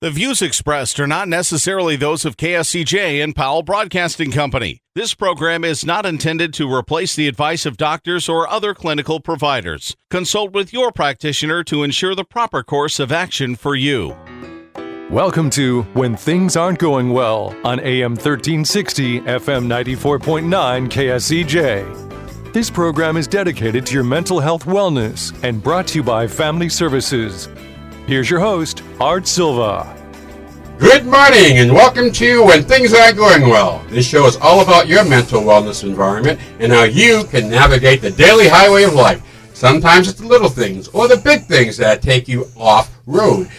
The views expressed are not necessarily those of KSCJ and Powell Broadcasting Company. This program is not intended to replace the advice of doctors or other clinical providers. Consult with your practitioner to ensure the proper course of action for you. Welcome to When Things Aren't Going Well on AM 1360, FM 94.9 KSCJ. This program is dedicated to your mental health wellness and brought to you by Family Services. Here's your host, Art Silva. Good morning and welcome to When Things Aren't Going Well. This show is all about your mental wellness environment and how you can navigate the daily highway of life. Sometimes it's the little things or the big things that take you off road.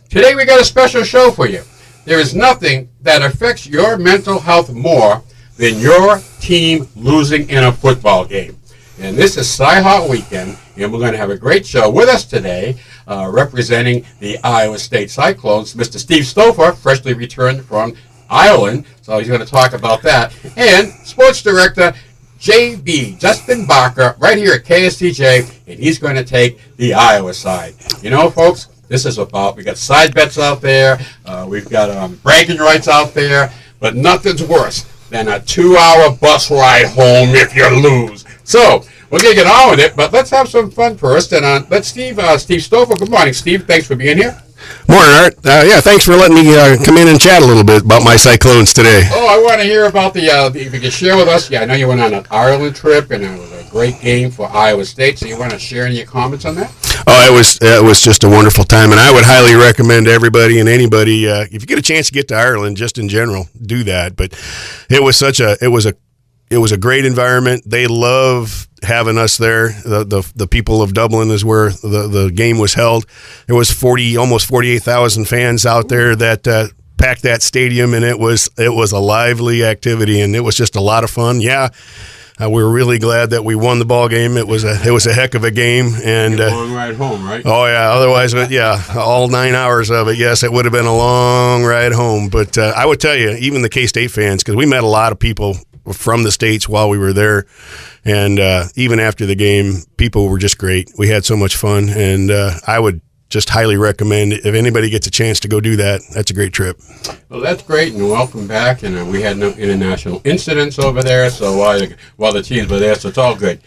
Today we got a special show for you. There is nothing that affects your mental health more than your team losing in a football game. And this is Cy-Hawk Weekend, and we're going to have a great show with us today, representing the Iowa State Cyclones, Mr. Steve Stouffer, freshly returned from Ireland, so he's going to talk about that, and Sports Director JB, Justin Barker, right here at KSCJ, and he's going to take the Iowa side. You know, folks, this is about, we got side bets out there, we've got bragging rights out there, but nothing's worse than a 2-hour bus ride home if you lose. So, we're going to get on with it, but let's have some fun first. And let's Steve Stouffer. Good morning, Steve. Thanks for being here. Morning, Art. Thanks for letting me come in and chat a little bit about my Cyclones today. Oh, I want to hear about if you could share with us. Yeah, I know you went on an Ireland trip, and it was a great game for Iowa State. So you want to share any comments on that? Oh, it was just a wonderful time, and I would highly recommend everybody and anybody, if you get a chance to get to Ireland, just in general, do that. But it was a great environment. They love having us there. The people of Dublin is where the game was held. There was almost 48,000 fans out there that packed that stadium, and it was a lively activity, and it was just a lot of fun. Yeah. We were really glad that we won the ball game. It was a heck of a game, and a long ride home, right? Oh yeah. Otherwise, all 9 hours of it. Yes, it would have been a long ride home. But I would tell you, even the K-State fans, because we met a lot of people from the States while we were there, and even after the game, people were just great. We had so much fun, and I would just highly recommend, if anybody gets a chance to go do that, that's a great trip. Well, that's great, and welcome back. And we had no international incidents over there, so while the teams were there, so it's all good.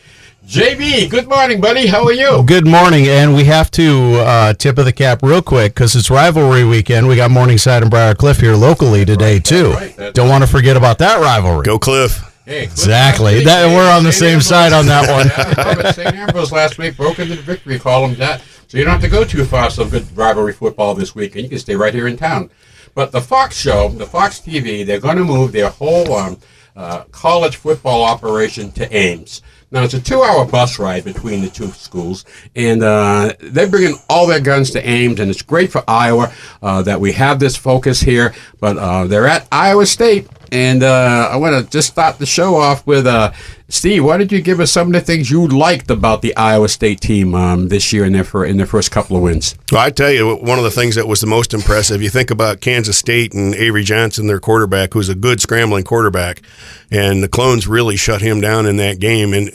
JB, good morning, buddy. How are you? Good morning, and we have to tip of the cap real quick because it's rivalry weekend. We got Morningside and Briar Cliff here locally today, too. Don't want to forget about that rivalry. Go Cliff. Hey, exactly. We're on the same side on that one. St. Ambrose last week broke into the victory column. So you don't have to go too far. Some good rivalry football this week, and you can stay right here in town. But the Fox show, the Fox TV, they're going to move their whole college football operation to Ames. Now, it's a 2-hour bus ride between the two schools, and they're bringing all their guns to Ames, and it's great for Iowa that we have this focus here, but they're at Iowa State, and I want to just start the show off with Steve, why don't you give us some of the things you liked about the Iowa State team this year in their first couple of wins? Well, I tell you, one of the things that was the most impressive, you think about Kansas State and Avery Johnson, their quarterback, who's a good scrambling quarterback, and the Clones really shut him down in that game. And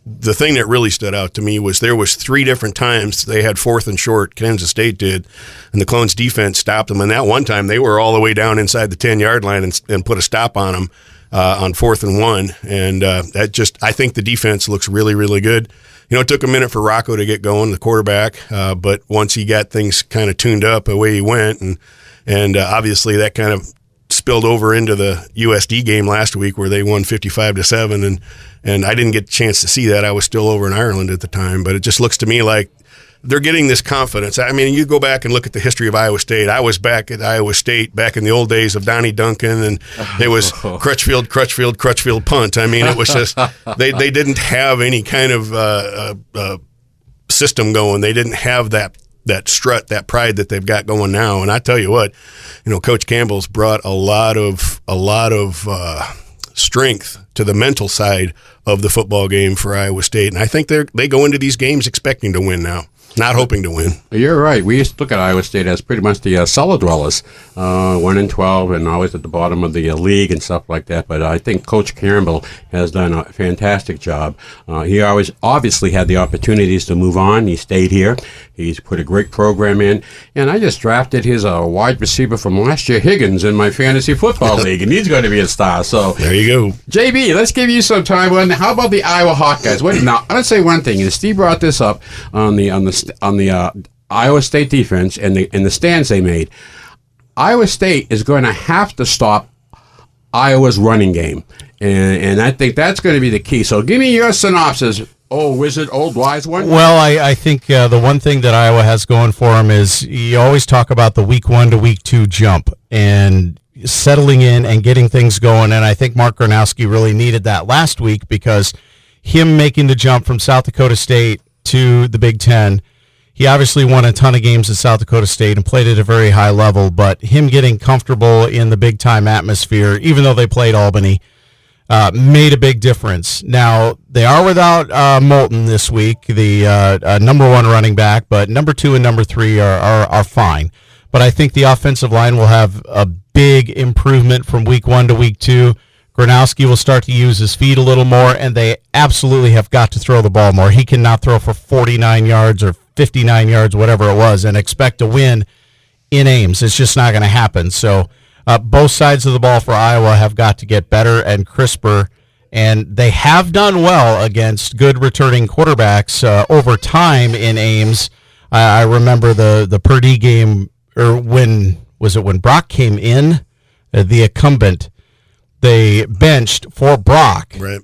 the thing that really stood out to me was there was 3 different times they had 4th and short, Kansas State did, and the Clones defense stopped them. And that one time they were all the way down inside the 10-yard line and put a stop on them. On 4th and 1, and I think the defense looks really, really good. You know, it took a minute for Rocco to get going, the quarterback, but once he got things kind of tuned up, away he went, and obviously that kind of spilled over into the USD game last week where they won 55-7, and I didn't get a chance to see that. I was still over in Ireland at the time, but it just looks to me like they're getting this confidence. I mean, you go back and look at the history of Iowa State. I was back at Iowa State back in the old days of Donnie Duncan, and it was Crutchfield, punt. I mean, it was just they didn't have any kind of system going. They didn't have that strut, that pride that they've got going now. And I tell you what, Coach Campbell's brought a lot of strength to the mental side of the football game for Iowa State, and I think they go into these games expecting to win now. Not hoping to win. You're right. We used to look at Iowa State as pretty much the cellar dwellers, 1-12, and always at the bottom of the league and stuff like that. But I think Coach Campbell has done a fantastic job. He always obviously had the opportunities to move on. He stayed here, He's put a great program in, and I just drafted his wide receiver from last year, Higgins, in my fantasy football league, and he's going to be a star. So there you go. JB, let's give you some time on how about the Iowa Hawkeyes? Now, I'll say one thing. Steve brought this up on the Iowa State defense and the stands they made. Iowa State is going to have to stop Iowa's running game, and I think that's going to be the key. So give me your synopsis, old wizard, old wise one. Well, I think the one thing that Iowa has going for them is you always talk about the week 1 to week 2 jump and settling in and getting things going, and I think Mark Gronowski really needed that last week because him making the jump from South Dakota State to the Big Ten, he obviously won a ton of games at South Dakota State and played at a very high level, but him getting comfortable in the big-time atmosphere, even though they played Albany, made a big difference. Now, they are without Moulton this week, the number 1 running back, but number 2 and number 3 are fine. But I think the offensive line will have a big improvement from week 1 to week 2. Gronowski will start to use his feet a little more, and they absolutely have got to throw the ball more. He cannot throw for 49 yards or 59 yards, whatever it was, and expect to win in Ames. It's just not going to happen. So both sides of the ball for Iowa have got to get better and crisper, and they have done well against good returning quarterbacks over time in Ames. I remember the Purdy game, or when Brock came in, the incumbent, they benched for Brock. Right.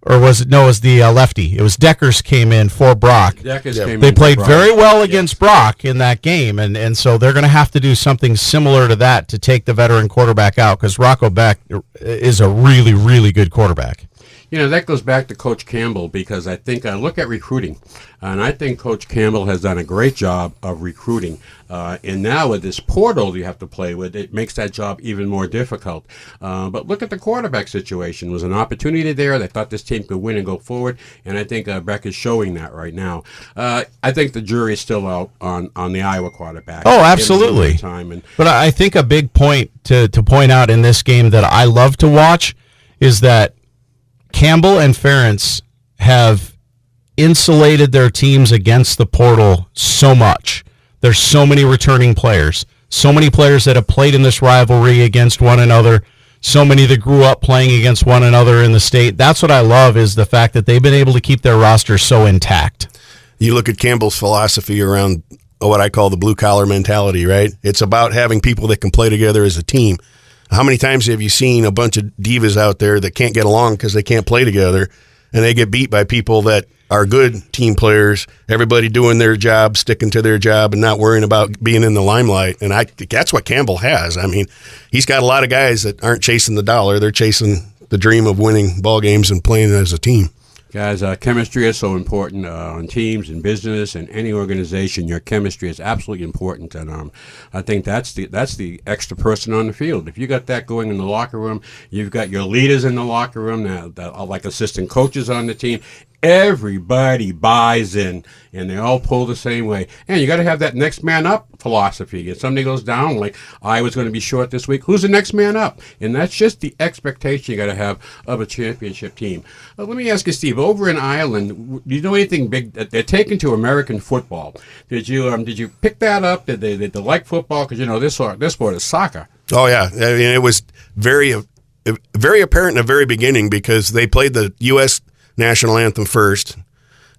Or was it? No, it was the lefty. It was Deckers came in for Brock. They played very well against Brock in that game, and so they're going to have to do something similar to that to take the veteran quarterback out because Rocco Beck is a really, really good quarterback. That goes back to Coach Campbell because I think look at recruiting, and I think Coach Campbell has done a great job of recruiting. And now with this portal you have to play with, it makes that job even more difficult. But look at the quarterback situation. There was an opportunity there. They thought this team could win and go forward, and I think Beck is showing that right now. I think the jury is still out on the Iowa quarterback. Oh, absolutely. But I think a big point to point out in this game that I love to watch is that Campbell and Ferentz have insulated their teams against the portal so much. There's so many returning players, so many players that have played in this rivalry against one another, so many that grew up playing against one another in the state. That's what I love is the fact that they've been able to keep their roster so intact. You look at Campbell's philosophy around what I call the blue-collar mentality, right? It's about having people that can play together as a team. How many times have you seen a bunch of divas out there that can't get along because they can't play together, and they get beat by people that are good team players, everybody doing their job, sticking to their job, and not worrying about being in the limelight? And I think that's what Campbell has. I mean, he's got a lot of guys that aren't chasing the dollar. They're chasing the dream of winning ball games and playing as a team. Guys, chemistry is so important on teams and business and any organization. Your chemistry is absolutely important, and I think that's the extra person on the field. If you got that going in the locker room, you've got your leaders in the locker room that are like assistant coaches on the team. Everybody buys in, and they all pull the same way. And you got to have that next man up philosophy. If somebody goes down, like Iowa's going to be short this week, who's the next man up? And that's just the expectation you got to have of a championship team. Let me ask you, Steve. Over in Ireland, do you know anything big that they're taking to American football? Did you pick that up? Did they like football? Because this sport is soccer. Oh yeah, I mean, it was very apparent in the very beginning because they played the U.S. national anthem first,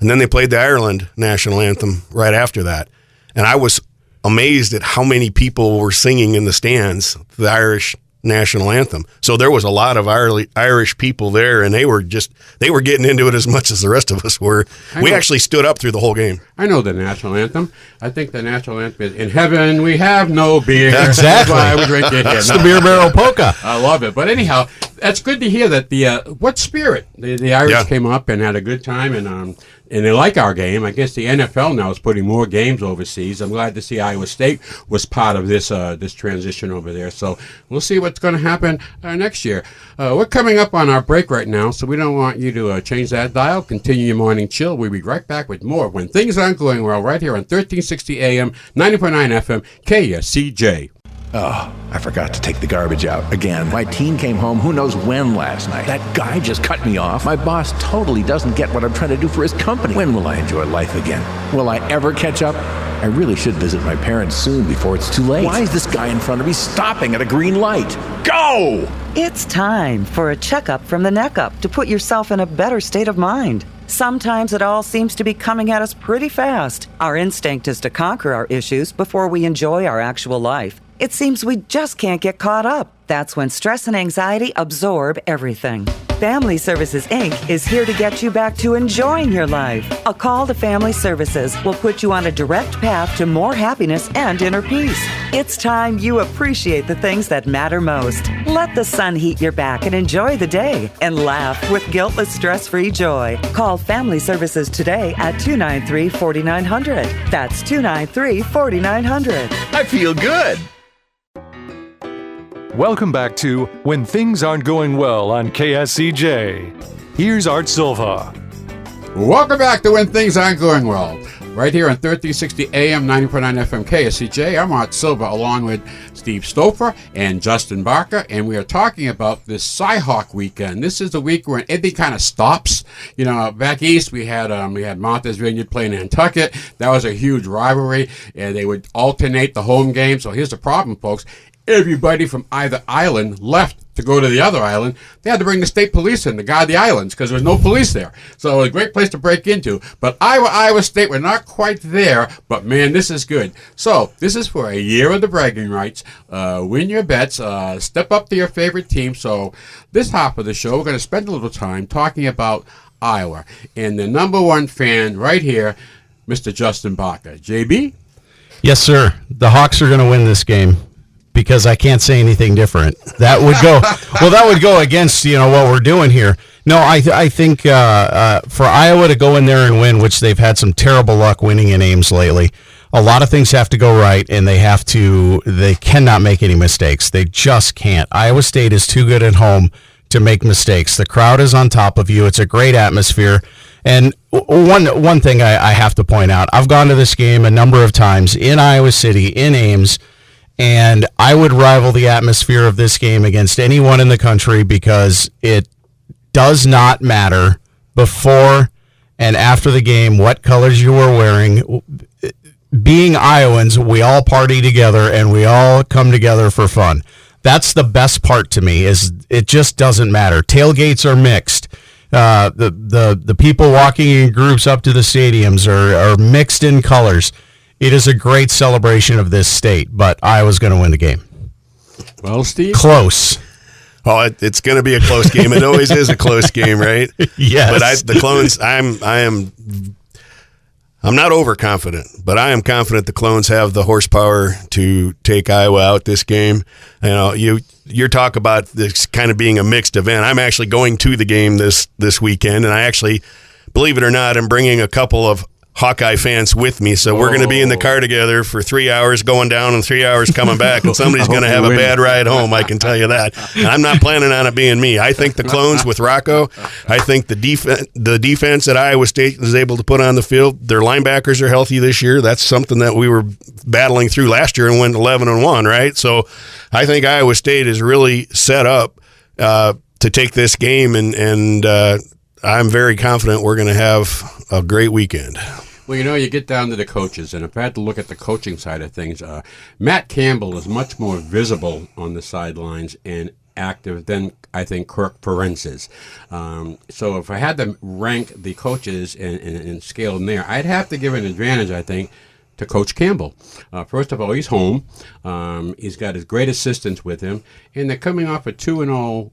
and then they played the Ireland national anthem right after that. And I was amazed at how many people were singing in the stands the Irish national anthem. So there was a lot of Irish people there, and they were getting into it as much as the rest of us were. We actually stood up through the whole game. I know the national anthem. I think the national anthem is "In heaven we have no beer." Exactly. That's why I would drink it here. It's the beer barrel polka. I love it. But anyhow, that's good to hear that what spirit the Irish came up and had a good time, and they like our game. I guess the NFL now is putting more games overseas. I'm glad to see Iowa State was part of this transition over there. So we'll see what's going to happen next year. We're coming up on our break right now, so we don't want you to change that dial. Continue your morning chill. We'll be right back with more When Things Aren't Going Well right here on 1360 AM, 90.9 FM, KSCJ. Oh, I forgot to take the garbage out again. My teen came home who knows when last night. That guy just cut me off. My boss totally doesn't get what I'm trying to do for his company. When will I enjoy life again? Will I ever catch up? I really should visit my parents soon before it's too late. Why is this guy in front of me stopping at a green light? Go! It's time for a checkup from the neck up to put yourself in a better state of mind. Sometimes it all seems to be coming at us pretty fast. Our instinct is to conquer our issues before we enjoy our actual life. It seems we just can't get caught up. That's when stress and anxiety absorb everything. Family Services, Inc. is here to get you back to enjoying your life. A call to Family Services will put you on a direct path to more happiness and inner peace. It's time you appreciate the things that matter most. Let the sun heat your back and enjoy the day and laugh with guiltless, stress-free joy. Call Family Services today at 293-4900. That's 293-4900. I feel good. Welcome back to When Things Aren't Going Well on KSCJ. Here's Art Silva. Welcome back to When Things Aren't Going Well. Right here on 1360 AM, 90.9 FM KSCJ. I'm Art Silva along with Steve Stouffer and Justin Barker, and we are talking about this Cyhawk weekend. This is the week when everything kind of stops. You know, back east we had Martha's Vineyard playing Nantucket. That was a huge rivalry, and they would alternate the home games. So here's the problem, folks. Everybody from either island left to go to the other island. They had to bring the state police in to guard the islands because there was no police there. So it was a great place to break into. But Iowa State, we're not quite there, but man, this is good. So this is for a year of the bragging rights. Win your bets. Step up to your favorite team. So this half of the show, we're going to spend a little time talking about Iowa. And the number one fan right here, Mr. Justin Barker. JB? Yes, sir. The Hawks are going to win this game. Because I can't say anything different. That would go against what we're doing here. No, I think for Iowa to go in there and win, which they've had some terrible luck winning in Ames lately, a lot of things have to go right, and they cannot make any mistakes. They just can't. Iowa State is too good at home to make mistakes. The crowd is on top of you. It's a great atmosphere. And one thing I have to point out, I've gone to this game a number of times in Iowa City, in Ames, and I would rival the atmosphere of this game against anyone in the country because it does not matter before and after the game what colors you are wearing. Being Iowans, we all party together and we all come together for fun. That's the best part to me, is it just doesn't matter. Tailgates are mixed. The people walking in groups up to the stadiums are mixed in colors. It is a great celebration of this state, but Iowa's going to win the game. Well, Steve? Close. Oh, it's going to be a close game. It always is a close game, right? Yes. But the Clones, I'm not overconfident, but I am confident the Clones have the horsepower to take Iowa out this game. You know, you're talk about this kind of being a mixed event. I'm actually going to the game this weekend, and I actually, believe it or not, I'm bringing a couple of Hawkeye fans with me, so we're going to be in the car together for 3 hours going down and 3 hours coming back, and somebody's going to have a bad ride home, I can tell you that. And I'm not planning on it being me. I think the Clones with Rocco, I think the defense that Iowa State is able to put on the field, their linebackers are healthy this year. That's something that we were battling through last year and went 11-1, right? So I think Iowa State is really set up to take this game, and I'm very confident we're going to have a great weekend. Well, you get down to the coaches, and if I had to look at the coaching side of things, Matt Campbell is much more visible on the sidelines and active than I think Kirk Ferentz is. So if I had to rank the coaches and scale them there, I'd have to give an advantage, I think, to Coach Campbell. First of all, he's home. He's got his great assistants with him, and they're coming off a 2-0,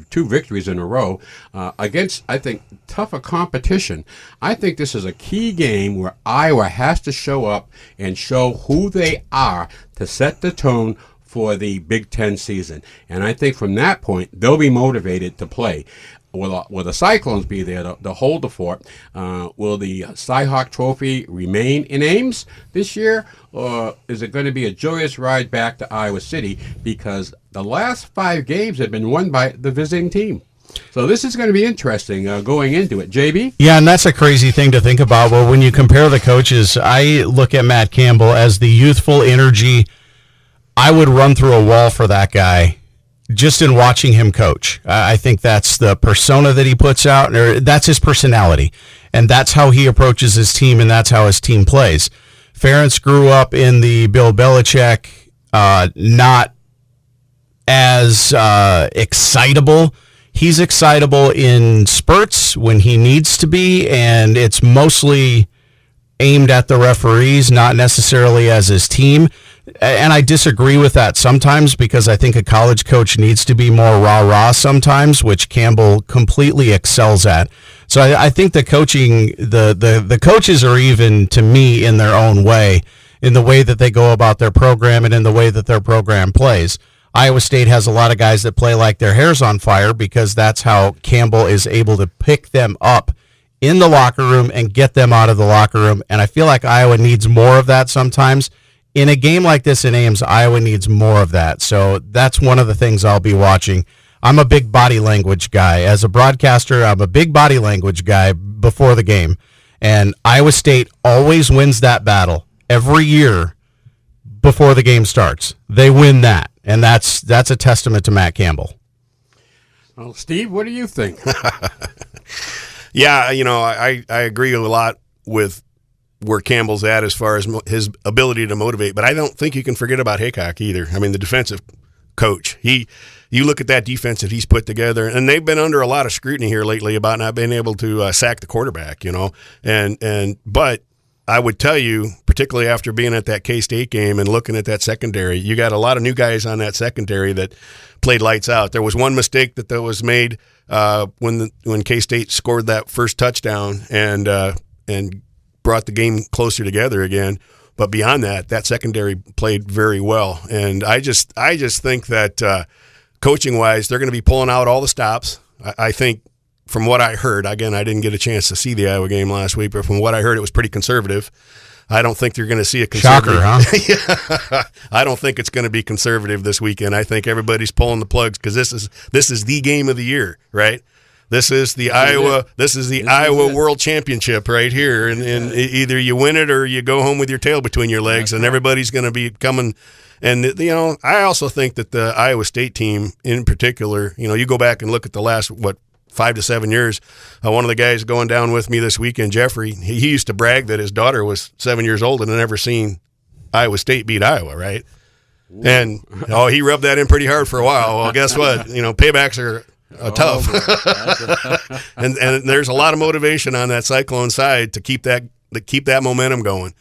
two victories in a row against, I think, tougher competition. I think this is a key game where Iowa has to show up and show who they are to set the tone for the Big Ten season. And I think from that point, they'll be motivated to play. Will the Cyclones be there to hold the fort? Will the Cyhawk Trophy remain in Ames this year? Or is it going to be a joyous ride back to Iowa City? Because the last 5 games have been won by the visiting team. So this is going to be interesting going into it. JB? Yeah, and that's a crazy thing to think about. Well, when you compare the coaches, I look at Matt Campbell as the youthful energy I would run through a wall for that guy just in watching him coach. I think that's the persona that he puts out, or that's his personality, and that's how he approaches his team, and that's how his team plays. Ferentz grew up in the Bill Belichick, not as excitable. He's excitable in spurts when he needs to be, and it's mostly aimed at the referees, not necessarily as his team. And I disagree with that sometimes, because I think a college coach needs to be more rah-rah sometimes, which Campbell completely excels at. So I think the coaching, the coaches are even, to me, in their own way, in the way that they go about their program and in the way that their program plays. Iowa State has a lot of guys that play like their hair's on fire, because that's how Campbell is able to pick them up in the locker room and get them out of the locker room. And I feel like Iowa needs more of that sometimes. In a game like this in Ames, Iowa needs more of that. So that's one of the things I'll be watching. I'm a big body language guy. As a broadcaster, I'm a big body language guy before the game. And Iowa State always wins that battle every year before the game starts. They win that. And that's a testament to Matt Campbell. Well, Steve, what do you think? Yeah, I agree a lot with where Campbell's at as far as his ability to motivate, but I don't think you can forget about Haycock either. I mean, the defensive coach, you look at that defense that he's put together, and they've been under a lot of scrutiny here lately about not being able to sack the quarterback, but I would tell you, particularly after being at that K-State game and looking at that secondary, you got a lot of new guys on that secondary that played lights out. There was one mistake that was made when K-State scored that first touchdown and brought the game closer together again. But beyond that secondary played very well. And I just think that coaching-wise, they're going to be pulling out all the stops. I think from what I heard, again, I didn't get a chance to see the Iowa game last week, but from what I heard, it was pretty conservative. I don't think you're going to see a conservative. Shocker, huh? Yeah. I don't think it's going to be conservative this weekend. I think everybody's pulling the plugs because this is the game of the year, right? This is the Iowa World Championship right here, and either you win it or you go home with your tail between your legs, and everybody's going to be coming. And I also think that the Iowa State team in particular, you go back and look at the last 5 to 7 years. One of the guys going down with me this weekend, Jeffrey, he used to brag that his daughter was 7 years old and had never seen Iowa State beat Iowa, right? And he rubbed that in pretty hard for a while. Well, guess what? Paybacks are tough. and there's a lot of motivation on that Cyclone side to keep that momentum going.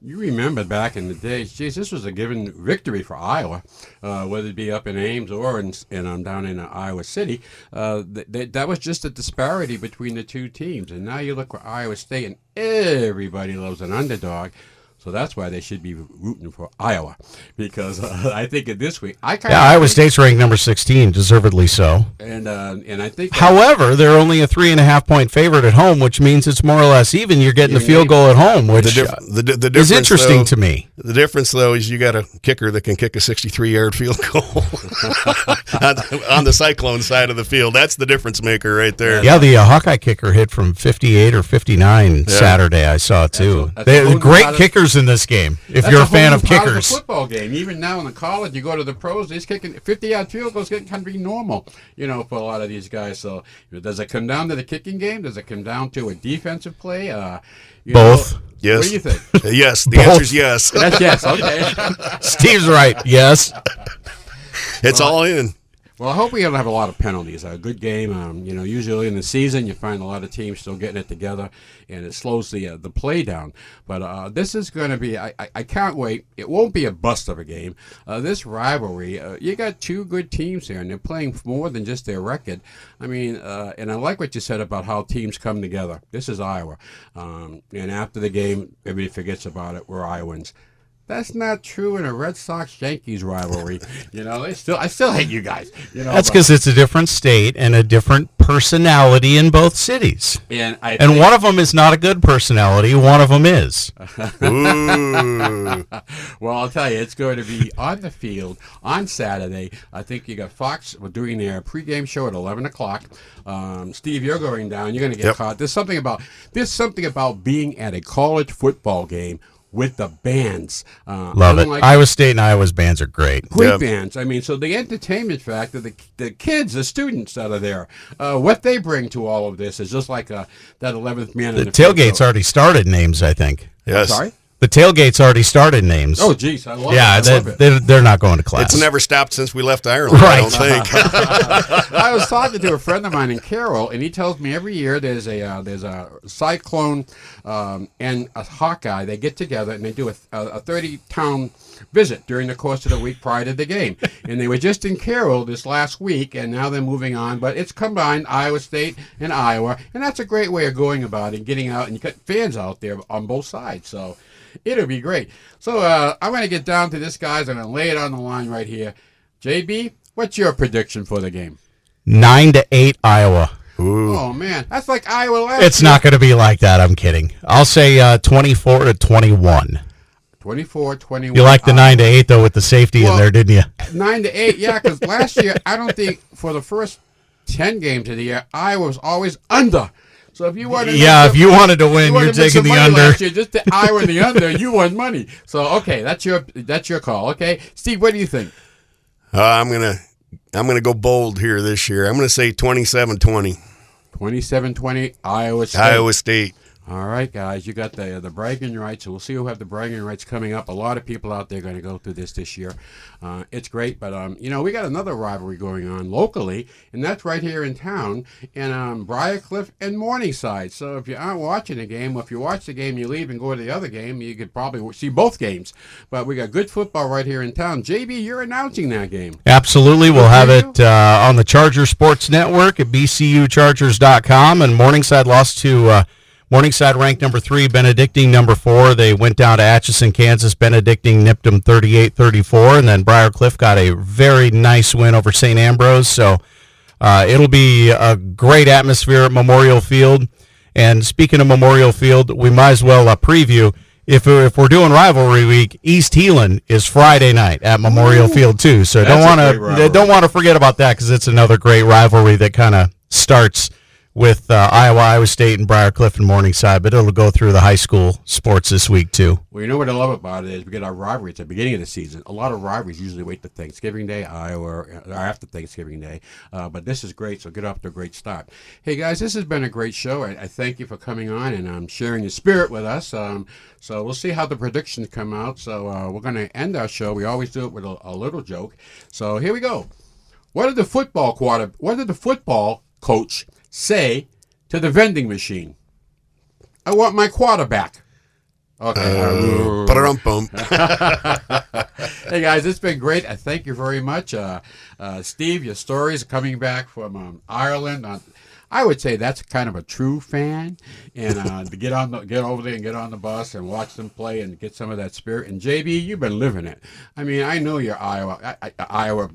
You remember back in the day, geez, this was a given victory for Iowa, whether it be up in Ames or down in Iowa City. That was just a disparity between the two teams. And now you look for Iowa State, and everybody loves an underdog. So that's why they should be rooting for Iowa, because I think in this week Iowa State's ranked number 16, deservedly so. And I think, however, they're only a 3.5 point favorite at home, which means it's more or less even. You're getting the field goal at home, which the difference, is interesting to me. The difference, though, is you got a kicker that can kick a 63-yard field goal on the Cyclone side of the field. That's the difference maker right there. Yeah, the Hawkeye kicker hit from 58 or 59 Saturday. I saw too. They're great kickers in this game. If you're a fan of kickers, the football game. Even now in the college, you go to the pros. They're kicking 50-yard field goals. Can be normal, for a lot of these guys. So does it come down to the kicking game? Does it come down to a defensive play? Both. Yes. What do you think? Yes. The answer is yes. That's yes. Okay. Steve's right. Yes. It's all in. Well, I hope we don't have a lot of penalties. A good game. Usually in the season, you find a lot of teams still getting it together, and it slows the play down. But this is going to be. I can't wait. It won't be a bust of a game. This rivalry. You got two good teams here, and they're playing more than just their record. I mean, and I like what you said about how teams come together. This is Iowa, and after the game, everybody forgets about it. We're Iowans. That's not true in a Red Sox-Yankees rivalry. I still hate you guys. That's because it's a different state and a different personality in both cities. And one of them is not a good personality. One of them is. Ooh. Well, I'll tell you, it's going to be on the field on Saturday. I think you got Fox doing their pregame show at 11 o'clock. Steve, you're going down. You're going to get caught. There's something about being at a college football game with the bands. Love it. Iowa State and Iowa's bands are great. Great bands. I mean, so the entertainment factor, the kids, the students that are there, what they bring to all of this is just like that 11th man. The tailgate's already started, names, I think. Yes. Sorry? The tailgate's already started, names. Oh, geez, I love it. They're not going to class. It's never stopped since we left Ireland, right. I don't think. I was talking to a friend of mine in Carroll, and he tells me every year there's a Cyclone and a Hawkeye. They get together and they do a 30-town visit during the course of the week prior to the game. And they were just in Carroll this last week, and now they're moving on. But it's combined Iowa State and Iowa, and that's a great way of going about it and getting out. And you got fans out there on both sides, so it'll be great. So I'm going to get down to this, guys. I'm going to lay it on the line right here. JB, what's your prediction for the game? 9-8 Iowa. Ooh. Oh, man. That's like Iowa last It's year. not going to be like that. I'm kidding. I'll say 24-21. 24-21. You like the 9-8, though, with the safety in there, didn't you? 9-8, yeah, because last year, I don't think for the first 10 games of the year, Iowa was always under. So if you wanted if you wanted to win, you're taking the under. Last year, just the Iowa and the under, you won money. So okay, that's your call. Okay, Steve, what do you think? I'm gonna go bold here this year. I'm gonna say 27-20. 27-20, Iowa State. Iowa State. All right, guys, you got the bragging rights. So we'll see who have the bragging rights coming up. A lot of people out there are going to go through this year. It's great, but we got another rivalry going on locally, and that's right here in town in Briarcliff and Morningside. So if you aren't watching the game, or if you watch the game, you leave and go to the other game, you could probably see both games. But we got good football right here in town. JB, you're announcing that game. Absolutely, we'll have it on the Charger Sports Network at bcuchargers.com, and Morningside lost to. Morningside ranked number 3, Benedictine number 4. They went down to Atchison, Kansas. Benedictine nipped them 38-34, and then Briarcliff got a very nice win over St. Ambrose. So it'll be a great atmosphere at Memorial Field. And speaking of Memorial Field, we might as well preview. If we're doing rivalry week, East Heelan is Friday night at Memorial Field too. So don't want to forget about that, because it's another great rivalry that kind of starts with Iowa State, and Briarcliff and Morningside, but it'll go through the high school sports this week, too. Well, you know what I love about it is we get our rivalry at the beginning of the season. A lot of rivalries usually wait to Thanksgiving Day, Iowa, or after Thanksgiving Day. But this is great, so get off to a great start. Hey, guys, this has been a great show. I thank you for coming on and sharing your spirit with us. So we'll see how the predictions come out. So we're going to end our show. We always do it with a little joke. So here we go. What did the football coach say to the vending machine? I want my quarterback. Okay. Hey, guys, it's been great. I thank you very much. Steve, your stories coming back from Ireland. I would say that's kind of a true fan, and to get over there and get on the bus and watch them play and get some of that spirit. And JB, you've been living it. I mean, I know your Iowa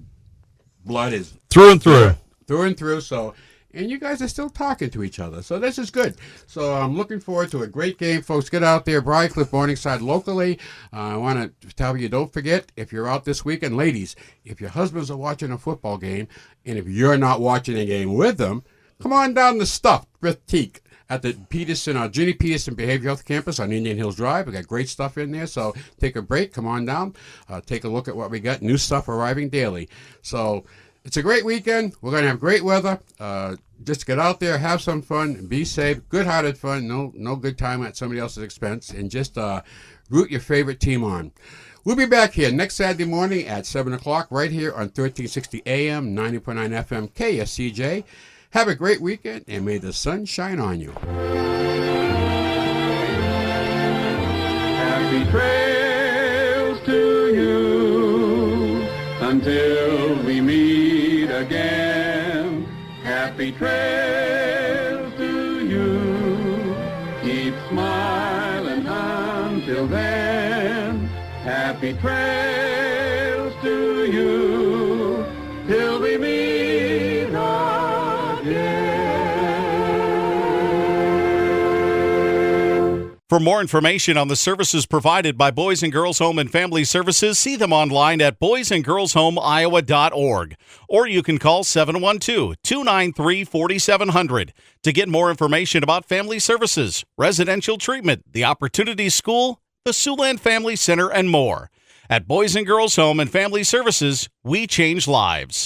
blood is through and through. Through and through. So. And you guys are still talking to each other. So this is good. So I'm looking forward to a great game, folks. Get out there, Briarcliff, Morningside, locally. I want to tell you, don't forget, if you're out this weekend, ladies, if your husbands are watching a football game, and if you're not watching a game with them, come on down to Stuffed Boutique at the Ginny Peterson Behavioral Health Campus on Indian Hills Drive. We got great stuff in there. So take a break, come on down, take a look at what we got. New stuff arriving daily. So it's a great weekend. We're going to have great weather. Just get out there, have some fun, and be safe. Good-hearted fun. No good time at somebody else's expense. And just root your favorite team on. We'll be back here next Saturday morning at 7 o'clock right here on 1360 AM, 90.9 FM, KSCJ. Have a great weekend, and may the sun shine on you. Happy trails to you until we meet again. Happy trails to you. Keep smiling until then. Happy trails to you till we meet again. For more information on the services provided by Boys and Girls Home and Family Services, see them online at boysandgirlshomeiowa.org. Or you can call 712-293-4700 to get more information about family services, residential treatment, the Opportunity School, the Siouxland Family Center, and more. At Boys and Girls Home and Family Services, we change lives.